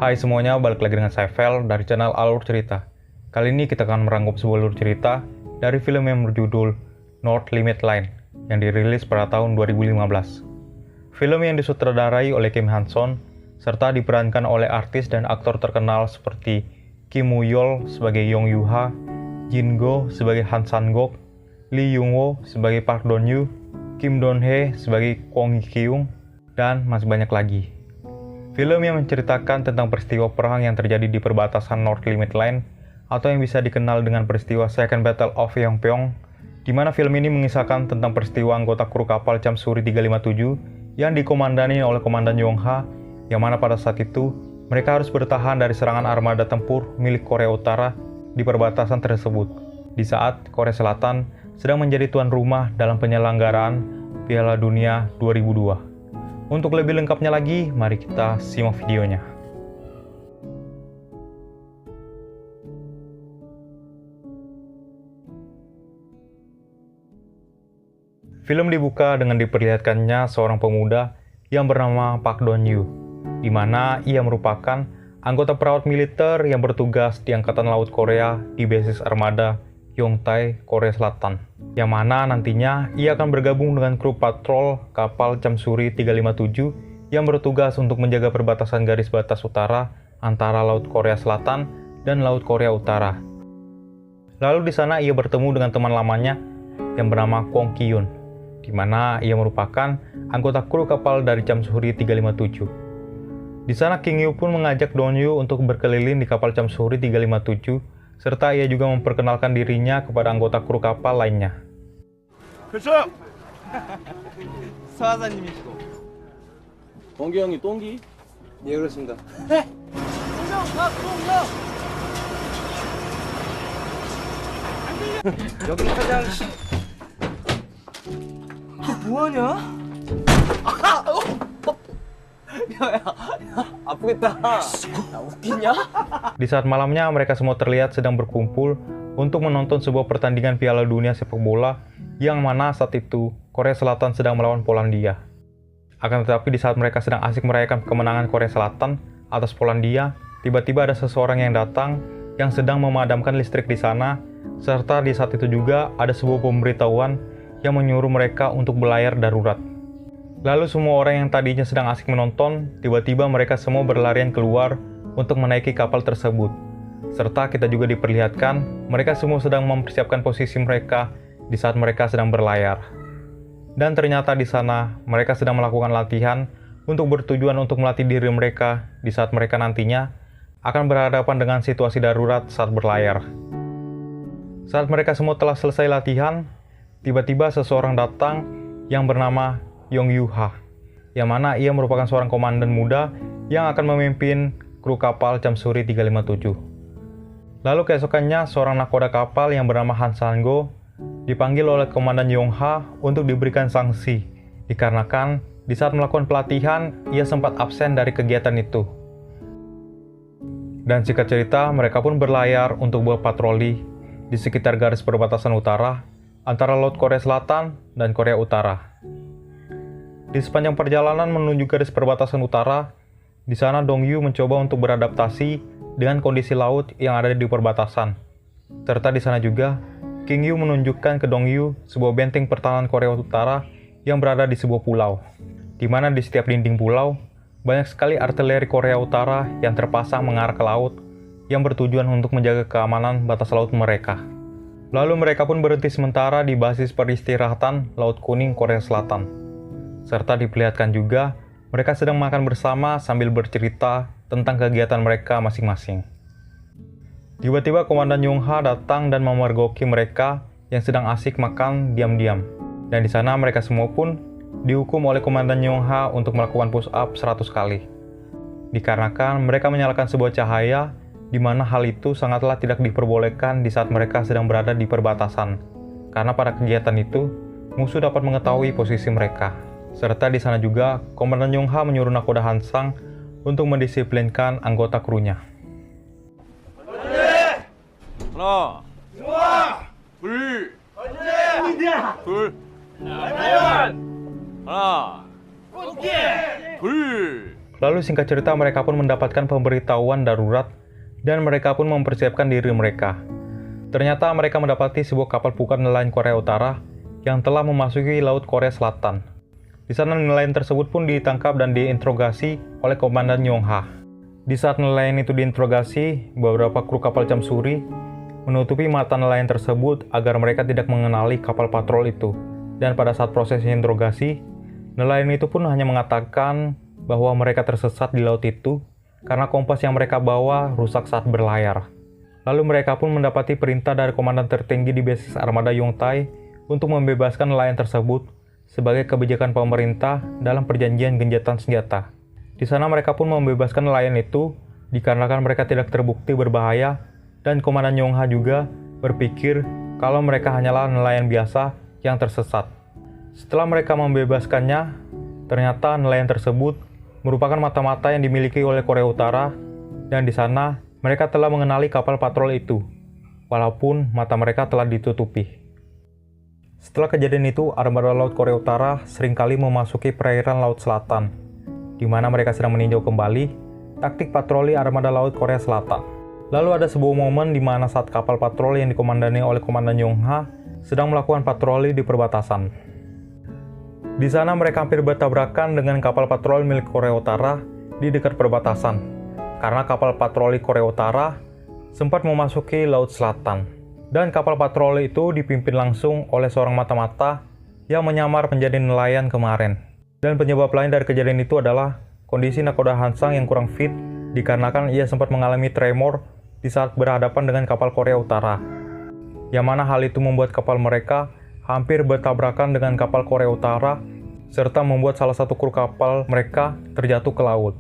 Hai semuanya, balik lagi dengan saya Vel dari channel Alur Cerita. Kali ini kita akan merangkum sebuah alur cerita dari film yang berjudul North Limit Line yang dirilis pada tahun 2015. Film yang disutradarai oleh Kim Han-son serta diperankan oleh artis dan aktor terkenal seperti Kim Woo-yeol sebagai Yong Yoo-ha, Jin Go sebagai Han Sang-gok, Lee Young-woo sebagai Park Don-yu, Kim Don-hye sebagai Kwon Hee-kyung, dan masih banyak lagi. Film yang menceritakan tentang peristiwa perang yang terjadi di perbatasan North Limit Line atau yang bisa dikenal dengan peristiwa Second Battle of Yeonpyeong, di mana film ini mengisahkan tentang peristiwa anggota kru kapal Chamsuri 357 yang dikomandani oleh Komandan Yong-ha, yang mana pada saat itu mereka harus bertahan dari serangan armada tempur milik Korea Utara di perbatasan tersebut, di saat Korea Selatan sedang menjadi tuan rumah dalam penyelenggaraan Piala Dunia 2002. Untuk lebih lengkapnya lagi, mari kita simak videonya. Film dibuka dengan diperlihatkannya seorang pemuda yang bernama Park Don-yu, di mana ia merupakan anggota perawat militer yang bertugas di Angkatan Laut Korea di basis armada Yongtae, Korea Selatan, yang mana nantinya ia akan bergabung dengan kru patrol kapal Chamsuri 357 yang bertugas untuk menjaga perbatasan garis batas utara antara Laut Korea Selatan dan Laut Korea Utara. Lalu di sana ia bertemu dengan teman lamanya yang bernama Kwon Ki-yun, di mana ia merupakan anggota kru kapal dari Chamsuri 357. Di sana King Yu pun mengajak Don-yu untuk berkeliling di kapal Chamsuri 357, serta ia juga memperkenalkan dirinya kepada anggota kru kapal lainnya. 그렇죠. 사사님이시고. 동기 형님 동기? 예 그렇습니다. 여기 사장. 뭐하냐? 야, 아프겠다. 웃기냐? Di saat malamnya, mereka semua terlihat sedang berkumpul untuk menonton sebuah pertandingan Piala Dunia sepak bola yang mana saat itu Korea Selatan sedang melawan Polandia. Akan tetapi di saat mereka sedang asik merayakan kemenangan Korea Selatan atas Polandia, tiba-tiba ada seseorang yang datang yang sedang memadamkan listrik di sana, serta di saat itu juga ada sebuah pemberitahuan yang menyuruh mereka untuk berlayar darurat. Lalu semua orang yang tadinya sedang asik menonton, tiba-tiba mereka semua berlarian keluar untuk menaiki kapal tersebut. Serta kita juga diperlihatkan, mereka semua sedang mempersiapkan posisi mereka di saat mereka sedang berlayar. Dan ternyata di sana, mereka sedang melakukan latihan untuk bertujuan untuk melatih diri mereka di saat mereka nantinya akan berhadapan dengan situasi darurat saat berlayar. Saat mereka semua telah selesai latihan, tiba-tiba seseorang datang yang bernama Yong Yoo-ha, yang mana ia merupakan seorang komandan muda yang akan memimpin kru kapal Chamsuri 357. Lalu keesokannya, seorang nakoda kapal yang bernama Han Sang-go dipanggil oleh Komandan Yong-ha untuk diberikan sanksi, dikarenakan di saat melakukan pelatihan, ia sempat absen dari kegiatan itu. Dan singkat cerita, mereka pun berlayar untuk berpatroli di sekitar garis perbatasan utara antara Laut Korea Selatan dan Korea Utara. Di sepanjang perjalanan menuju garis perbatasan utara, di sana Dong-yu mencoba untuk beradaptasi dengan kondisi laut yang ada di perbatasan. Serta di sana juga, King Yu menunjukkan ke Dong-yu sebuah benteng pertahanan Korea Utara yang berada di sebuah pulau, di mana di setiap dinding pulau, banyak sekali artileri Korea Utara yang terpasang mengarah ke laut yang bertujuan untuk menjaga keamanan batas laut mereka. Lalu mereka pun berhenti sementara di basis peristirahatan Laut Kuning Korea Selatan. Serta diperlihatkan juga, mereka sedang makan bersama sambil bercerita tentang kegiatan mereka masing-masing. Tiba-tiba Komandan Yong-ha datang dan memergoki mereka yang sedang asik makan diam-diam. Dan di sana mereka semua pun dihukum oleh Komandan Yong-ha untuk melakukan push-up 100 kali. Dikarenakan mereka menyalakan sebuah cahaya, di mana hal itu sangatlah tidak diperbolehkan di saat mereka sedang berada di perbatasan. Karena pada kegiatan itu, musuh dapat mengetahui posisi mereka. Serta di sana juga, Komandan Yong-ha menyuruh nakoda Han Sang untuk mendisiplinkan anggota krunya. 하나, 둘, 둘, 하나, 둘, Lalu singkat cerita mereka pun mendapatkan pemberitahuan darurat dan mereka pun mempersiapkan diri mereka. Ternyata mereka mendapati sebuah kapal pukat nelayan Korea Utara yang telah memasuki Laut Korea Selatan. Di sana nelayan tersebut pun ditangkap dan diinterogasi oleh Komandan Yong-ha. Di saat nelayan itu diinterogasi, beberapa kru kapal Chamsuri menutupi mata nelayan tersebut agar mereka tidak mengenali kapal patrol itu. Dan pada saat proses interogasi, nelayan itu pun hanya mengatakan bahwa mereka tersesat di laut itu karena kompas yang mereka bawa rusak saat berlayar. Lalu mereka pun mendapati perintah dari komandan tertinggi di basis armada Yongtae untuk membebaskan nelayan tersebut sebagai kebijakan pemerintah dalam perjanjian gencatan senjata. Di sana mereka pun membebaskan nelayan itu dikarenakan mereka tidak terbukti berbahaya dan komandan Yong-ha juga berpikir kalau mereka hanyalah nelayan biasa yang tersesat. Setelah mereka membebaskannya, ternyata nelayan tersebut merupakan mata-mata yang dimiliki oleh Korea Utara dan di sana mereka telah mengenali kapal patrol itu, walaupun mata mereka telah ditutupi. Setelah kejadian itu, armada Laut Korea Utara seringkali memasuki perairan Laut Selatan, di mana mereka sedang meninjau kembali taktik patroli armada Laut Korea Selatan. Lalu ada sebuah momen di mana saat kapal patroli yang dikomandani oleh Komandan Yong-ha sedang melakukan patroli di perbatasan. Di sana mereka hampir bertabrakan dengan kapal patroli milik Korea Utara di dekat perbatasan, karena kapal patroli Korea Utara sempat memasuki Laut Selatan. Dan kapal patroli itu dipimpin langsung oleh seorang mata-mata yang menyamar menjadi nelayan kemarin. Dan penyebab lain dari kejadian itu adalah kondisi nakoda Hansang yang kurang fit dikarenakan ia sempat mengalami tremor di saat berhadapan dengan kapal Korea Utara. Yang mana hal itu membuat kapal mereka hampir bertabrakan dengan kapal Korea Utara, serta membuat salah satu kru kapal mereka terjatuh ke laut.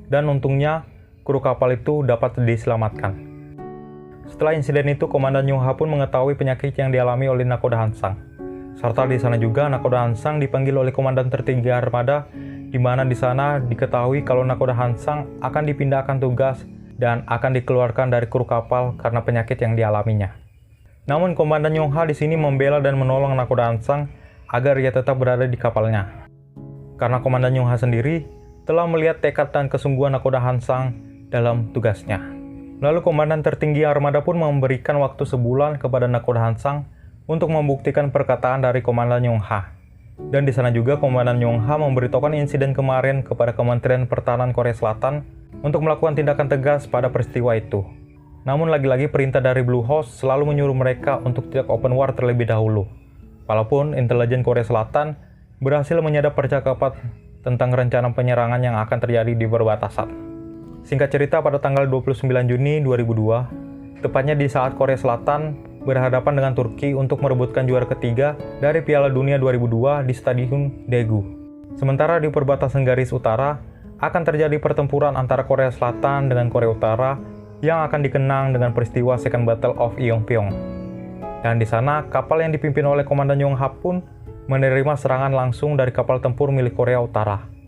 Dan untungnya, kru kapal itu dapat diselamatkan. Setelah insiden itu, Komandan Yong-ha pun mengetahui penyakit yang dialami oleh nakoda Hansang. Serta di sana juga nakoda Hansang dipanggil oleh Komandan tertinggi armada, di mana di sana diketahui kalau nakoda Hansang akan dipindahkan tugas dan akan dikeluarkan dari kru kapal karena penyakit yang dialaminya. Namun Komandan Yong-ha di sini membela dan menolong nakoda Hansang agar ia tetap berada di kapalnya. Karena Komandan Yong-ha sendiri telah melihat tekad dan kesungguhan nakoda Hansang dalam tugasnya. Lalu Komandan tertinggi armada pun memberikan waktu sebulan kepada nakoda Hansang untuk membuktikan perkataan dari Komandan Yong-ha. Dan di sana juga Komandan Yong-ha memberitahukan insiden kemarin kepada Kementerian Pertahanan Korea Selatan untuk melakukan tindakan tegas pada peristiwa itu. Namun lagi-lagi perintah dari Blue House selalu menyuruh mereka untuk tidak open war terlebih dahulu. Walaupun intelijen Korea Selatan berhasil menyadap percakapan tentang rencana penyerangan yang akan terjadi di perbatasan. Singkat cerita, pada tanggal 29 Juni 2002, tepatnya di saat Korea Selatan berhadapan dengan Turki untuk merebutkan juara ketiga dari Piala Dunia 2002 di Stadion Daegu. Sementara di perbatasan garis utara akan terjadi pertempuran antara Korea Selatan dengan Korea Utara yang akan dikenang dengan peristiwa Second Battle of Yeonpyeong. Dan di sana, kapal yang dipimpin oleh Komandan Yong-ha pun menerima serangan langsung dari kapal tempur milik Korea Utara.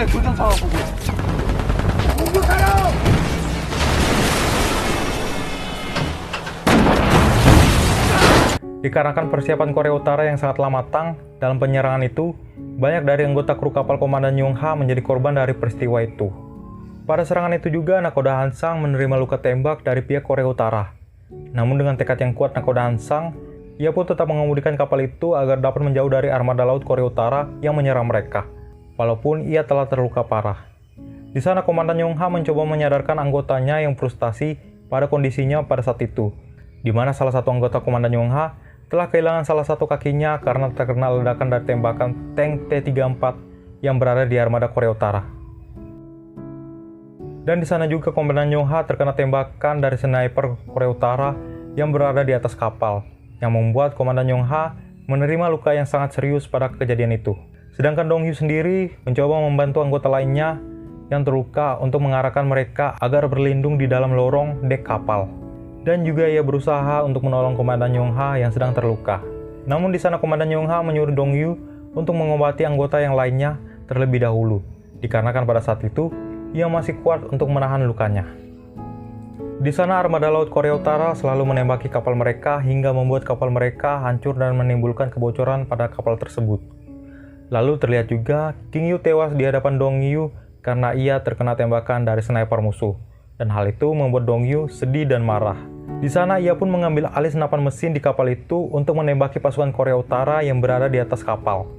근데 교전차가 보고 공격하라! Dikarenakan persiapan Korea Utara yang sangatlah matang dalam penyerangan itu, banyak dari anggota kru kapal Komandan Yong-ha menjadi korban dari peristiwa itu. Pada serangan itu juga, nakoda Hansang menerima luka tembak dari pihak Korea Utara. Namun dengan tekad yang kuat nakoda Hansang, ia pun tetap mengemudikan kapal itu agar dapat menjauh dari armada laut Korea Utara yang menyerang mereka, walaupun ia telah terluka parah. Di sana Komandan Yong-ha mencoba menyadarkan anggotanya yang frustasi pada kondisinya pada saat itu, di mana salah satu anggota Komandan Yong-ha telah kehilangan salah satu kakinya karena terkena ledakan dari tembakan tank T-34 yang berada di armada Korea Utara. Dan di sana juga Komandan Yong-ha terkena tembakan dari sniper Korea Utara yang berada di atas kapal, yang membuat Komandan Yong-ha menerima luka yang sangat serius pada kejadian itu. Sedangkan Dong-hyu sendiri mencoba membantu anggota lainnya yang terluka untuk mengarahkan mereka agar berlindung di dalam lorong dek kapal. Dan juga ia berusaha untuk menolong Komandan Yong-ha yang sedang terluka. Namun di sana Komandan Yongha menyuruh Dongyu untuk mengobati anggota yang lainnya terlebih dahulu, dikarenakan pada saat itu ia masih kuat untuk menahan lukanya. Di sana armada laut Korea Utara selalu menembaki kapal mereka hingga membuat kapal mereka hancur dan menimbulkan kebocoran pada kapal tersebut. Lalu terlihat juga King Yu tewas di hadapan Dongyu karena ia terkena tembakan dari sniper musuh. Dan hal itu membuat Dongyu sedih dan marah. Di sana ia pun mengambil alih senapan mesin di kapal itu untuk menembaki pasukan Korea Utara yang berada di atas kapal.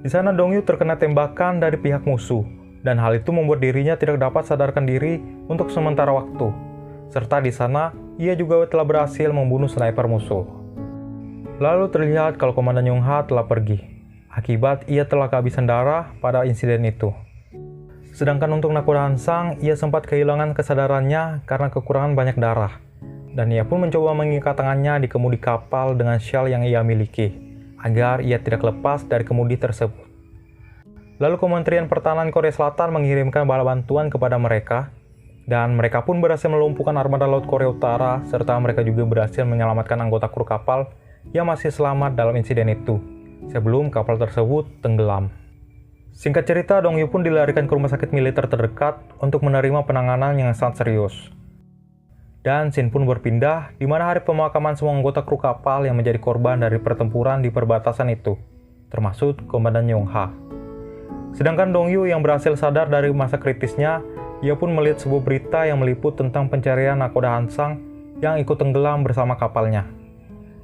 Di sana Dongyu terkena tembakan dari pihak musuh, dan hal itu membuat dirinya tidak dapat sadarkan diri untuk sementara waktu. Serta di sana, ia juga telah berhasil membunuh sniper musuh. Lalu terlihat kalau Komandan Yongha telah pergi, akibat ia telah kehabisan darah pada insiden itu. Sedangkan untuk Nakoda Hansang, ia sempat kehilangan kesadarannya karena kekurangan banyak darah. Dan ia pun mencoba mengikat tangannya di kemudi kapal dengan syal yang ia miliki, agar ia tidak lepas dari kemudi tersebut. Lalu Kementerian Pertahanan Korea Selatan mengirimkan bala bantuan kepada mereka, dan mereka pun berhasil melumpuhkan armada laut Korea Utara, serta mereka juga berhasil menyelamatkan anggota kru kapal yang masih selamat dalam insiden itu, sebelum kapal tersebut tenggelam. Singkat cerita, Dongyu pun dilarikan ke rumah sakit militer terdekat untuk menerima penanganan yang sangat serius. Dan scene pun berpindah, di mana hari pemakaman semua anggota kru kapal yang menjadi korban dari pertempuran di perbatasan itu, termasuk Komandan Yongha. Sedangkan Dongyu yang berhasil sadar dari masa kritisnya, ia pun melihat sebuah berita yang meliput tentang pencarian Nakoda Hansang yang ikut tenggelam bersama kapalnya.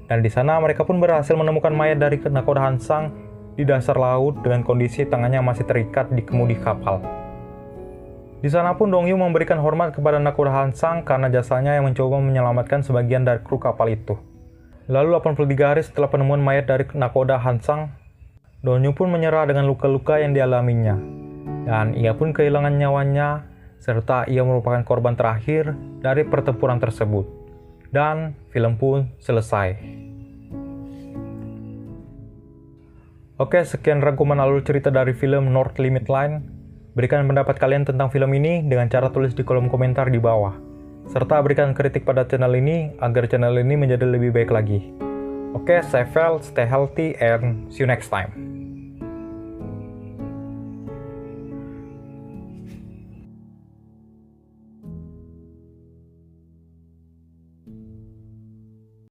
Dan di sana mereka pun berhasil menemukan mayat dari Nakoda Hansang di dasar laut dengan kondisi tangannya masih terikat di kemudi kapal. Di sana pun Dongyu memberikan hormat kepada Nakoda Hansang karena jasanya yang mencoba menyelamatkan sebagian dari kru kapal itu. Lalu 83 hari setelah penemuan mayat dari Nakoda Hansang, Dongyu pun menyerah dengan luka-luka yang dialaminya. Dan ia pun kehilangan nyawanya, serta ia merupakan korban terakhir dari pertempuran tersebut. Dan film pun selesai. Oke, sekian rangkuman alur cerita dari film North Limit Line. Berikan pendapat kalian tentang film ini dengan cara tulis di kolom komentar di bawah. Serta berikan kritik pada channel ini agar channel ini menjadi lebih baik lagi. Oke, stay well, stay healthy, and see you next time.